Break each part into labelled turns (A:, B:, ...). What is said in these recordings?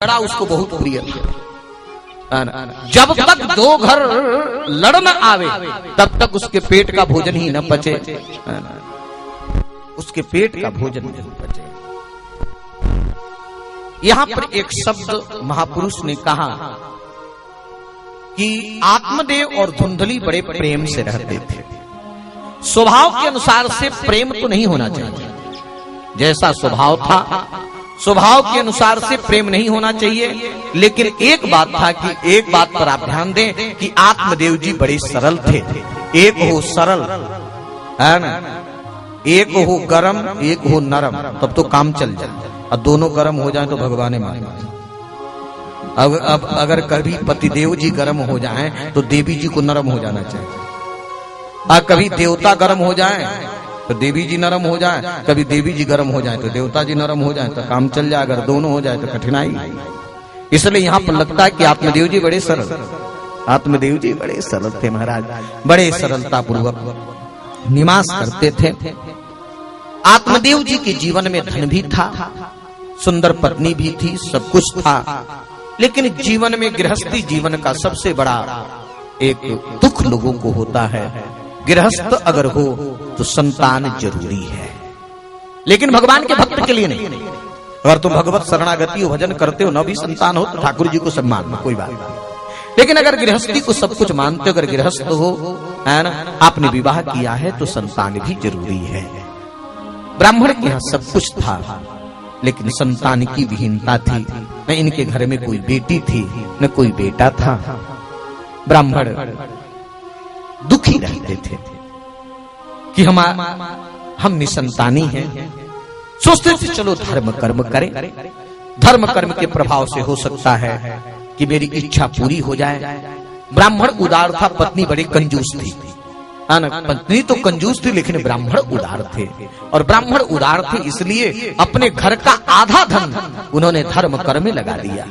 A: झगड़ा उसको बहुत प्रिय था। जब तक दो घर लड़ न आवे तब तक उसके पेट का भोजन ही न पचे, उसके पेट का भोजन नहीं पचे। यहां पर एक शब्द महापुरुष ने कहा कि आत्मदेव और धुंधली बड़े प्रेम से रहते थे। स्वभाव के अनुसार से प्रेम तो नहीं होना चाहिए, जैसा स्वभाव था स्वभाव के अनुसार से प्रेम नहीं होना चाहिए। लेकिन एक बात था कि एक बात पर आप ध्यान दें कि आत्मदेव जी बड़े सरल थे। एक हो सरल है ना, एक हो गरम, एक हो नरम, तब तो काम चल जाए। और दोनों गरम हो जाए तो भगवान मान। अब अगर कभी पतिदेव जी गरम हो जाएं तो देवी जी को नरम हो जाना चाहिए। और कभी देवता गरम हो जाए तो देवी जी नरम हो जाए, कभी देवी जी गरम हो जाए तो देवता जी नरम हो जाए, तो काम चल जाए। अगर दोनों हो जाए तो कठिनाई। इसलिए यहाँ पर लगता है कि आत्मदेव जी बड़े सरल, आत्मदेव जी बड़े सरल थे महाराज, बड़े सरलता पूर्वक निवास करते थे। आत्मदेव जी के जीवन में धन भी था, सुंदर पत्नी भी थी, सब कुछ था। लेकिन जीवन में गृहस्थी जीवन का सबसे बड़ा एक दुख लोगों को होता है। गृहस्थ अगर हो तो संतान जरूरी है, लेकिन भगवान के भक्त के लिए नहीं। अगर तुम भगवत शरणागति हो, भजन करते हो, न भी संतान हो तो ठाकुर जी को सब मानना, कोई बात नहीं। लेकिन अगर गृहस्थी को सब कुछ मानते हो, अगर गृहस्थ हो, है ना, आपने विवाह किया है तो संतान भी जरूरी है। ब्राह्मण के यहाँ सब कुछ था, लेकिन संतान की विहीनता थी। न इनके घर में कोई बेटी थी, न कोई बेटा था। ब्राह्मण दुखी रहते थे कि हम निसंतानी हैं। सोचते थे चलो धर्म कर्म करें, धर्म कर्म के प्रभाव से हो सकता है कि मेरी इच्छा पूरी हो जाए। ब्राह्मण उदार था, पत्नी बड़ी कंजूस थी। पत्नी तो कंजूस थी लेकिन ब्राह्मण उदार थे। और ब्राह्मण उदार थे इसलिए अपने घर का आधा धन उन्होंने धर्म कर्म में लगा दिया।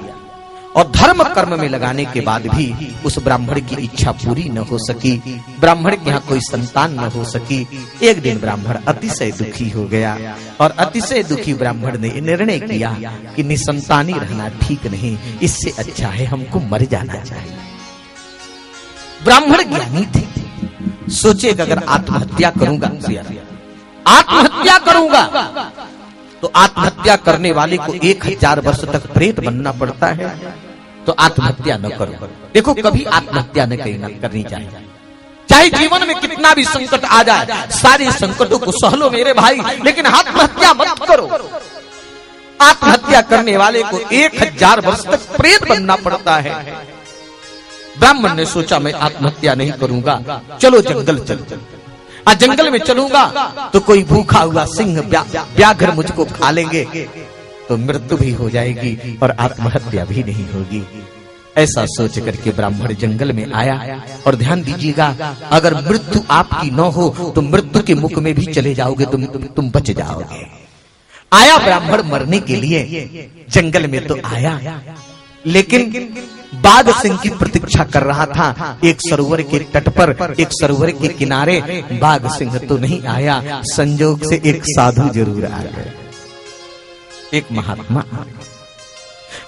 A: और धर्म कर्म में लगाने के बाद भी उस ब्राह्मण की इच्छा पूरी न हो सकी, ब्राह्मण के यहाँ कोई संतान न हो सकी। एक दिन ब्राह्मण अतिशय दुखी हो गया और अतिशय दुखी ब्राह्मण ने निर्णय किया कि निसंतानी रहना ठीक नहीं, इससे अच्छा है हमको मर जाना चाहिए। ब्राह्मण ज्ञानी थे, सोचे कि अगर आत्महत्या करूंगा, आत्महत्या करूंगा तो आत्महत्या करने वाले को 1000 वर्ष तक प्रेत बनना पड़ता है, तो आत्महत्या न करो। देखो कभी आत्महत्या न करनी चाहिए, चाहे जीवन में कितना भी संकट आ जाए, सारे संकटों को सह लो मेरे भाई, लेकिन आत्महत्या मत करो। आत्महत्या करने वाले को 1000 वर्ष तक प्रेत बनना पड़ता है। ब्राह्मण ने सोचा मैं आत्महत्या नहीं करूंगा, चलो जंगल चल। जंगल में चलूंगा तो कोई भूखा हुआ सिंह व्याघ्र मुझको खा लेंगे तो मृत्यु भी हो जाएगी और आत्महत्या भी नहीं होगी। ऐसा सोच करके ब्राह्मण जंगल में आया। और ध्यान दीजिएगा, अगर मृत्यु आपकी न हो तो मृत्यु के मुख में भी चले जाओगे, तुम बच जाओगे। आया ब्राह्मण मरने के लिए, जंगल में तो आया, लेकिन बाघ सिंह की प्रतीक्षा कर रहा था। एक सरोवर के तट पर, एक सरोवर के किनारे बाघ सिंह तो नहीं आया, संजोग से एक साधु जरूर आ गए, एक महात्मा।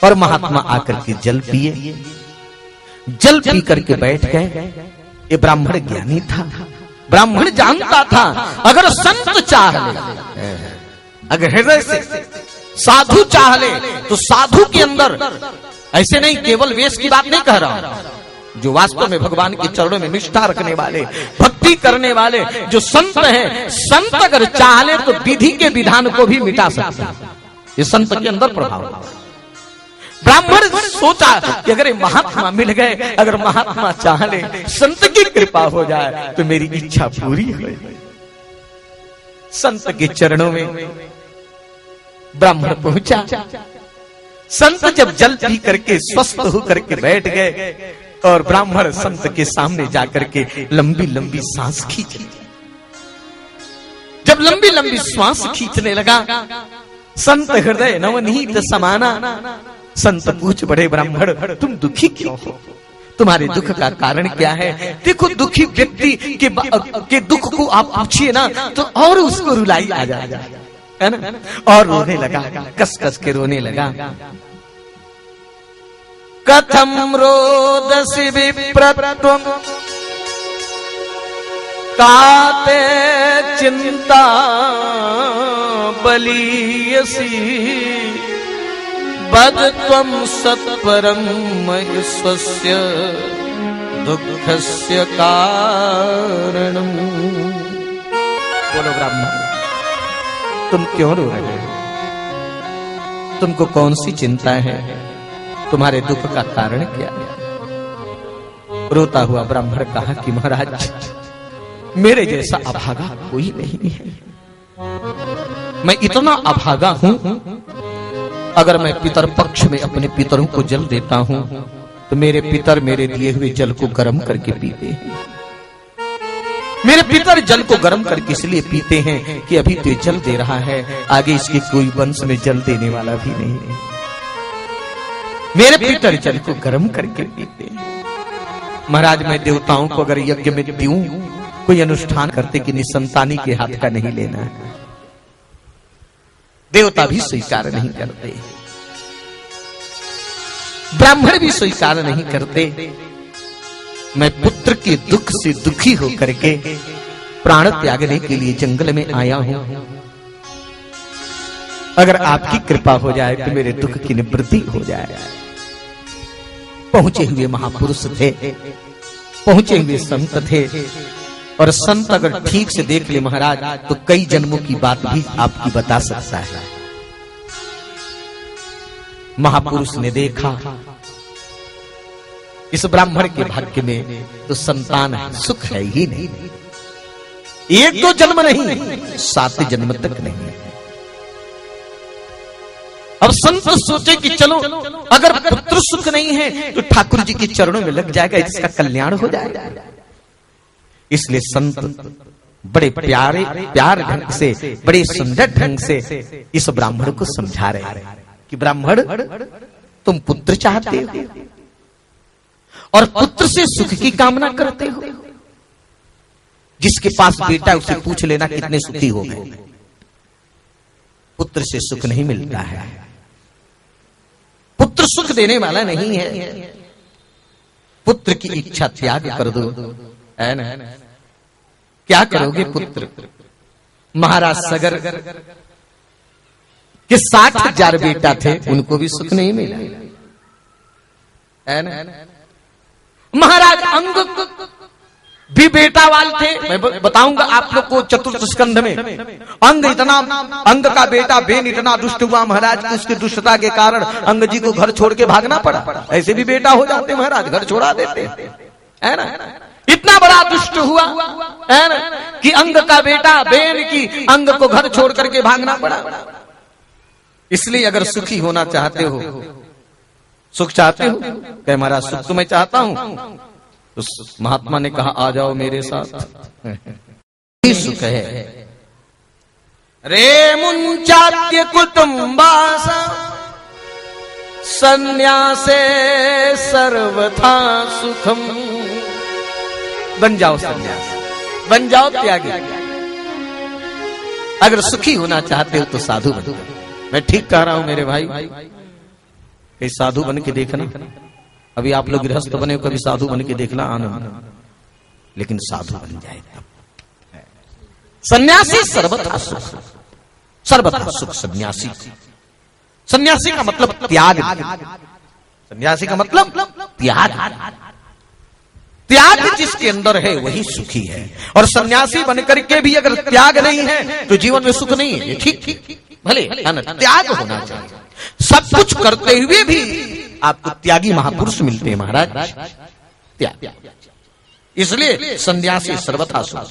A: और महात्मा आकर के जल पिए, जल पी करके बैठ गए। ये ब्राह्मण ज्ञानी था, ब्राह्मण जानता था अगर संत चाह ले, अगर हृदय से साधु चाह ले तो साधु के अंदर, ऐसे नहीं केवल वेश की बात नहीं कह रहा, जो वास्तव में भगवान के चरणों में निष्ठा रखने वाले, भक्ति करने वाले जो संत हैं, संत अगर चाह ले तो विधि के विधान को भी मिटा सकते हैं। ये संत के अंदर प्रभाव है। ब्राह्मण सोचा कि अगर महात्मा मिल गए, अगर महात्मा चाह ले, संत की कृपा हो जाए तो मेरी इच्छा पूरी हो। संत के चरणों में ब्राह्मण पहुंचा। संत जब जल पी करके स्वस्थ होकर के बैठ गए और ब्राह्मण संत के सामने जाकर के लंबी लंबी सांस खींची। जब लंबी लंबी श्वास खींचने लगा, संत हृदय नवनीत समाना। संत पूछ पड़े, ब्राह्मण तुम दुखी क्यों हो, तुम्हारे दुख का कारण क्या है? देखो दुखी व्यक्ति के दुख को आप पूछिए ना तो और उसको रुलाई आ जाएगा, है ना। और रोने लगा, कस कस के रोने लगा। कथम रोदसी विप्रत्वम काते चिंता बलीयसी बदत्वम सत्परम स्वस्य दुःखस्य कारणम। बोलो ब्राह्मण, तुम क्यों रो रहे हो? तुमको कौन सी चिंता है? तुम्हारे दुख का कारण क्या है? रोता हुआ ब्राह्मण कहा कि महाराज, मेरे जैसा अभागा कोई नहीं है। मैं इतना अभागा हूं, अगर मैं पितर पक्ष में अपने पितरों को जल देता हूं तो मेरे पितर मेरे दिए हुए जल को गर्म करके पीते हैं। मेरे पितर जल को गर्म करके इसलिए पीते हैं कि अभी तो जल दे रहा है, आगे इसके कोई वंश में जल देने वाला भी नहीं है। मेरे पितर जल को गर्म करके पीते हैं। महाराज, मैं देवताओं को अगर यज्ञ में दूं, कोई अनुष्ठान करते कि निसंतानी के हाथ का नहीं लेना है, देवता भी स्वीकार नहीं करते, ब्राह्मण भी स्वीकार नहीं करते। मैं पुत्र के दुख से दुखी होकर के प्राण त्यागने के लिए जंगल में आया हूं। अगर आपकी कृपा हो जाए तो मेरे दुख की निवृत्ति हो जाए। पहुंचे हुए महापुरुष थे, पहुंचे हुए संत थे, और संत अगर ठीक से देख ले महाराज तो कई जन्मों की बात भी आपकी बता सकता है। महापुरुष ने देखा इस ब्राह्मण के भाग्य में तो संतान है, सुख है ही नहीं। एक दो जन्म नहीं, 7 जन्म तक नहीं। अब संत सोचे कि चलो अगर पुत्र सुख नहीं है तो ठाकुर जी के चरणों में लग जाएगा, इसका कल्याण हो जाएगा। इसलिए संत बड़े प्यार ढंग से, बड़े सुंदर ढंग से इस ब्राह्मण को समझा रहे हैं कि ब्राह्मण, तुम पुत्र चाहते हो और पुत्र से सुख की कामना करते हो। जिसके पास बेटा उसे पूछ लेना कितने सुखी हो गए। पुत्र से सुख नहीं मिलता है, पुत्र सुख देने वाला नहीं है। पुत्र की इच्छा त्याग कर दो, है ना? क्या करोगे पुत्र? महाराज सगर के 60,000 बेटा थे, उनको भी सुख नहीं मिला, है ना? महाराज अंग भी बेटा वाल थे। मैं बताऊंगा आप लोग को चतुर्थ स्कंध में। अंग का बेटा बेन इतना दुष्ट हुआ महाराज कि उसकी दुष्टता के कारण अंग जी को घर छोड़ के भागना पड़ा। ऐसे भी बेटा हो जाते महाराज, घर छोड़ा देते, है ना? इतना बड़ा दुष्ट हुआ, है ना, कि अंग का बेटा बेन की अंग को घर छोड़ करके भागना पड़ा। इसलिए अगर सुखी होना चाहते हो, सुख चाहते हो, कहे महाराज सुख तो मैं चाहता हूं। तो महात्मा ने कहा आ जाओ मेरे साथ, यही सुख है। रे मुंचात्य कुटुंबास संन्यासे सर्वथा सुखम। बन जाओ सन्यासी, बन जाओ त्यागी। अगर सुखी होना चाहते हो तो साधु बन जाओ। मैं ठीक कह रहा हूं मेरे भाई, कहीं साधु बन के देखना। अभी आप लोग गृहस्थ बने हो, कभी साधु बन के देखना, आनंद। लेकिन साधु बन जाए तब। सन्यासी सर्वथा सुख, सर्वथा सुख सन्यासी। सन्यासी का मतलब त्याग, सन्यासी का मतलब त्याग। त्याग जिसके अंदर है वही सुखी है। और सन्यासी बनकर के भी अगर त्याग नहीं है तो जीवन में सुख नहीं है। ठीक भले त्याग होना चाहिए। सब कुछ करते हुए भी आपको त्यागी महापुरुष मिलते हैं महाराज। त्याग, इसलिए सन्यासी सर्वथा सुख।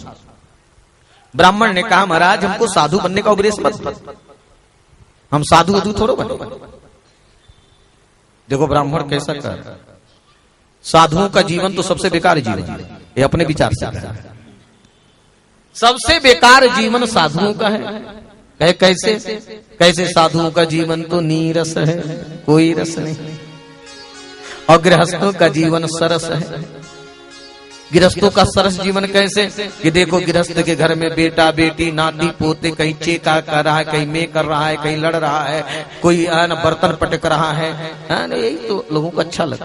A: ब्राह्मण ने कहा महाराज हमको साधु बनने का उपदेश मत, हम साधु वधु थोड़ो बने। देखो ब्राह्मण कैसा कर, साधुओं का जीवन तो सबसे बेकार जीवन है, ये अपने विचार से है। सबसे बेकार जीवन साधुओं का है। कैसे कैसे? साधुओं का जीवन तो नीरस है, कोई रस नहीं। और गृहस्थों का जीवन सरस है। गृहस्थों का सरस जीवन कैसे कि देखो गृहस्थ के घर में बेटा बेटी नाती पोते, कहीं चेका कर रहा है, कहीं में कर रहा है, कहीं लड़ रहा है, कोई बर्तन पटक रहा है। यही तो लोगों को अच्छा लगता है।